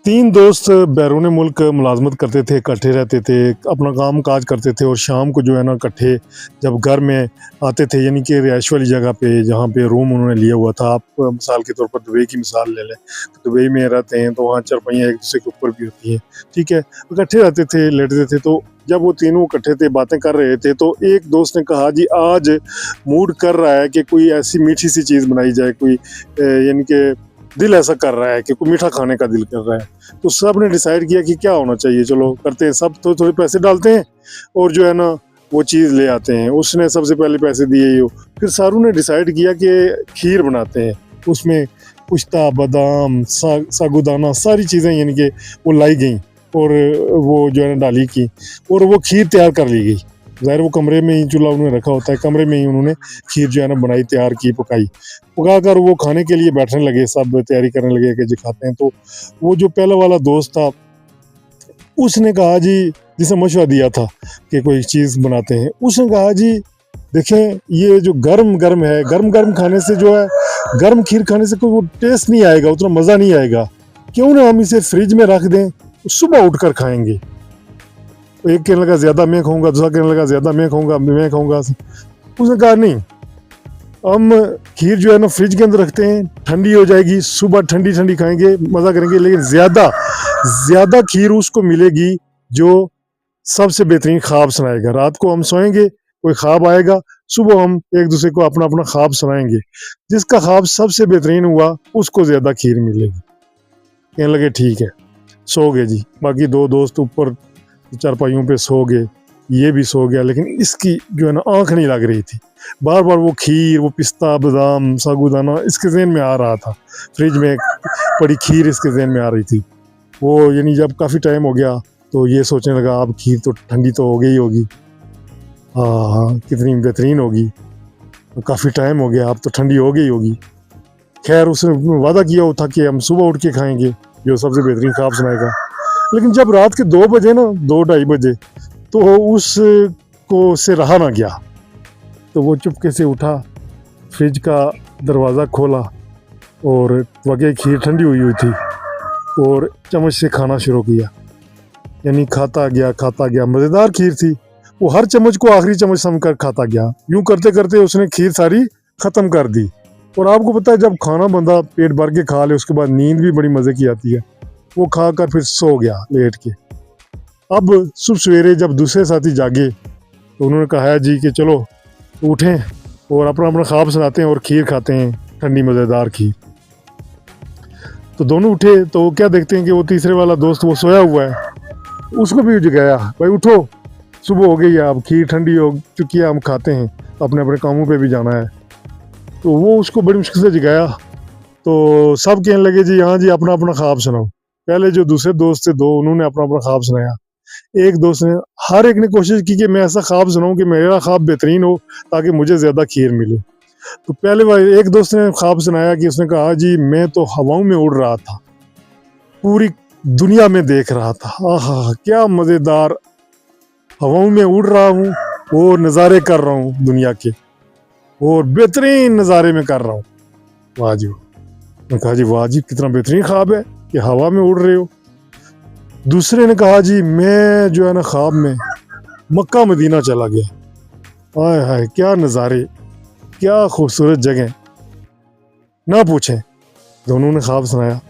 तीन दोस्त बैरून मुल्क मुलाजमत करते थे, इकट्ठे रहते थे, अपना काम काज करते थे और शाम को जो है ना इकट्ठे जब घर में आते थे, यानी कि रिहाइश वाली जगह पे जहाँ पे रूम उन्होंने लिया हुआ था। आप मिसाल के तौर पर दुबई की मिसाल ले लें, तो दुबई में रहते हैं तो वहाँ चारपाइयाँ एक दूसरे के ऊपर भी होती हैं, ठीक है। इकट्ठे रहते थे, लेटते थे। तो जब वो तीनों इकट्ठे थे, बातें कर रहे थे, तो एक दोस्त ने कहा जी आज मूड कर रहा है कि कोई ऐसी मीठी सी चीज़ बनाई जाए, कोई यानी कि दिल ऐसा कर रहा है कि कोई मीठा खाने का दिल कर रहा है। तो सब ने डिसाइड किया कि क्या होना चाहिए, चलो करते हैं। सब तो थोड़े पैसे डालते हैं और जो है ना वो चीज़ ले आते हैं। उसने सबसे पहले पैसे दिए ही हो। फिर सारों ने डिसाइड किया कि खीर बनाते हैं। उसमें पिस्ता, बादाम, सागुदाना, सारी चीज़ें यानी कि वो लाई गई और वो जो है ना डाली की और वो खीर तैयार कर ली गई। ज़ाहिर वो कमरे में ही चूल्हा उन्होंने रखा होता है, कमरे में ही उन्होंने खीर जो है ना बनाई, तैयार की, पकाई। पका कर वो खाने के लिए बैठने लगे, सब तैयारी करने लगे कि जी खाते हैं। तो वो जो पहला वाला दोस्त था उसने कहा जी, जिसे मशवरा दिया था कि कोई चीज़ बनाते हैं, उसने कहा जी देखें ये जो गर्म गर्म है, गर्म गर्म खाने से जो है, गर्म खीर खाने से कोई वो टेस्ट नहीं आएगा, उतना मज़ा नहीं आएगा। क्यों ना हम इसे फ्रिज में रख दें, सुबह उठ कर खाएंगे। एक कहने लगा ज़्यादा मैं खाऊंगा, दूसरा कहने लगा ज़्यादा मैं खाऊंगा। उसने कहा नहीं, हम खीर जो है ना फ्रिज के अंदर रखते हैं, ठंडी हो जाएगी, सुबह ठंडी ठंडी खाएंगे, मज़ा करेंगे। लेकिन ज़्यादा खीर उसको मिलेगी जो सबसे बेहतरीन ख्वाब सुनाएगा। रात को हम सोएंगे, कोई ख्वाब आएगा, सुबह हम एक दूसरे को अपना अपना ख्वाब सुनाएंगे। जिसका ख्वाब सबसे बेहतरीन हुआ उसको ज़्यादा खीर मिलेगी। कहने लगे ठीक है। सो गए जी। बाकी दो दोस्त ऊपर चारपाइयों पे सो गए, ये भी सो गया। लेकिन इसकी जो है ना आंख नहीं लग रही थी। बार बार वो खीर, वो पिस्ता, बादाम, सागुदाना इसके जहन में आ रहा था। फ्रिज में पड़ी खीर इसके जहन में आ रही थी। वो यानी जब काफ़ी टाइम हो गया तो ये सोचने लगा अब खीर तो ठंडी तो हो गई होगी, हाँ कितनी बेहतरीन होगी, काफ़ी टाइम हो गया, अब तो ठंडी हो गई होगी। खैर उसने वादा किया था कि हम सुबह उठ के खाएंगे, जो सबसे बेहतरीन ख्वाब सुनाएगा। लेकिन जब रात के 2 बजे ना, 2-2:30 बजे, तो उसको से रहा ना गया। तो वो चुपके से उठा, फ्रिज का दरवाज़ा खोला और वाकई खीर ठंडी हुई थी और चम्मच से खाना शुरू किया। यानी खाता गया, मज़ेदार खीर थी। वो हर चम्मच को आखिरी चम्मच समझकर खाता गया। यूं करते करते उसने खीर सारी ख़त्म कर दी। और आपको पता है जब खाना बंदा पेट भर के खा ले, उसके बाद नींद भी बड़ी मज़े की आती है। वो खाकर फिर सो गया लेट के। अब सुबह सवेरे जब दूसरे साथी जागे तो उन्होंने कहा जी कि चलो उठें और अपना अपना ख्वाब सुनाते हैं और खीर खाते हैं, ठंडी मज़ेदार खीर। तो दोनों उठे तो क्या देखते हैं कि वो तीसरे वाला दोस्त वो सोया हुआ है। उसको भी जगाया, भाई उठो, सुबह हो गई है, अब खीर ठंडी हो चुकी है, हम खाते हैं, अपने अपने कामों पे भी जाना है। तो वो उसको बड़ी मुश्किल से जगाया। तो सब कहने लगे जी हाँ जी, अपना अपना ख्वाब सुनाओ। पहले जो दूसरे दोस्त थे दो, उन्होंने अपना अपना ख्वाब सुनाया। एक दोस्त ने, हर एक ने कोशिश की कि मैं ऐसा ख्वाब सुनाऊं कि मेरा ख्वाब बेहतरीन हो ताकि मुझे ज़्यादा खीर मिले। तो पहले वाले एक दोस्त ने ख्वाब सुनाया कि उसने कहा जी मैं तो हवाओं में उड़ रहा था, पूरी दुनिया में देख रहा था, आहा क्या मज़ेदार, हवाओं में उड़ रहा हूँ और नज़ारे कर रहा हूँ दुनिया के, और बेहतरीन नज़ारे में कर रहा हूँ। वाह जी। मैंने कहा जी वाह जी, कितना बेहतरीन ख्वाब है कि हवा में उड़ रहे हो। दूसरे ने कहा जी मैं जो है ना ख्वाब में मक्का मदीना चला गया, हाय हाय क्या नज़ारे, क्या खूबसूरत जगह, ना पूछें। दोनों ने ख्वाब सुनाया।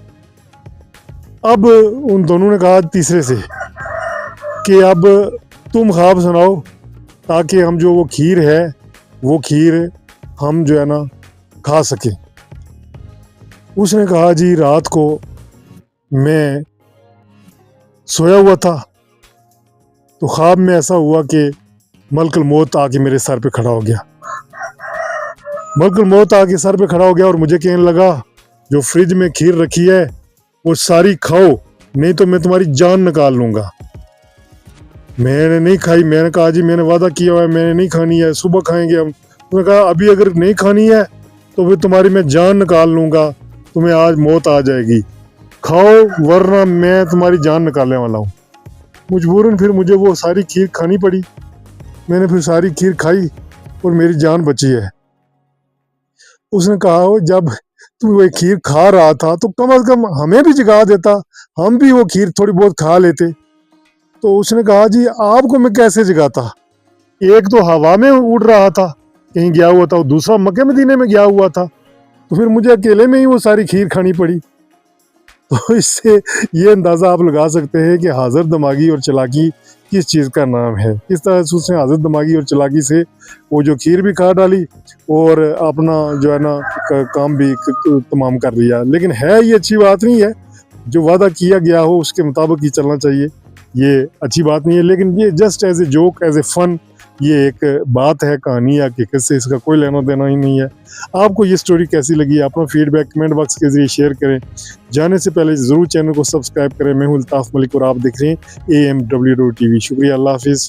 अब उन दोनों ने कहा तीसरे से कि अब तुम ख्वाब सुनाओ ताकि हम जो वो खीर है वो खीर हम जो है ना खा सकें। उसने कहा जी रात को मैं सोया हुआ था तो ख्वाब में ऐसा हुआ कि मलकुल मौत आके मेरे सर पे खड़ा हो गया। मलकुल मौत आके सर पे खड़ा हो गया और मुझे कहने लगा जो फ्रिज में खीर रखी है वो सारी खाओ, नहीं तो मैं तुम्हारी जान निकाल लूँगा। मैंने नहीं खाई। मैंने कहा जी मैंने वादा किया हुआ है, मैंने नहीं खानी है, सुबह खाएंगे हम। उसने कहा अभी अगर नहीं खानी है तो फिर तुम्हारी मैं जान निकाल लूँगा, तुम्हें आज मौत आ जाएगी, खाओ वरना मैं तुम्हारी जान निकालने वाला हूँ। मजबूरन फिर मुझे वो सारी खीर खानी पड़ी। मैंने फिर सारी खीर खाई और मेरी जान बची है। उसने कहा जब तो वो खीर खा रहा था तो कम से कम हमें भी जगा देता, हम भी वो खीर थोड़ी बहुत खा लेते। तो उसने कहा जी आपको मैं कैसे जगाता, एक तो हवा में उड़ रहा था कहीं गया हुआ था, और दूसरा मक्के मदीने में गया हुआ था, तो फिर मुझे अकेले में ही वो सारी खीर खानी पड़ी। तो इससे ये अंदाज़ा आप लगा सकते हैं कि हाजिर दिमागी और चालाकी किस चीज़ का नाम है। किस तरह से उसने हाजिर दिमागी और चालाकी से वो जो खीर भी खा डाली और अपना जो है ना काम भी तमाम कर लिया। लेकिन है ये अच्छी बात नहीं है, जो वादा किया गया हो उसके मुताबिक ही चलना चाहिए, ये अच्छी बात नहीं है। लेकिन ये just as a joke, as a fun, ये एक बात है, कहानी या हकीकत से इसका कोई लेना देना ही नहीं है। आपको ये स्टोरी कैसी लगी, अपना फीडबैक कमेंट बॉक्स के जरिए शेयर करें। जाने से पहले ज़रूर चैनल को सब्सक्राइब करें। मैं हूं अल्ताफ़ मलिक और आप देख रहे हैं AMW TV। शुक्रिया, अल्लाह हाफिज़।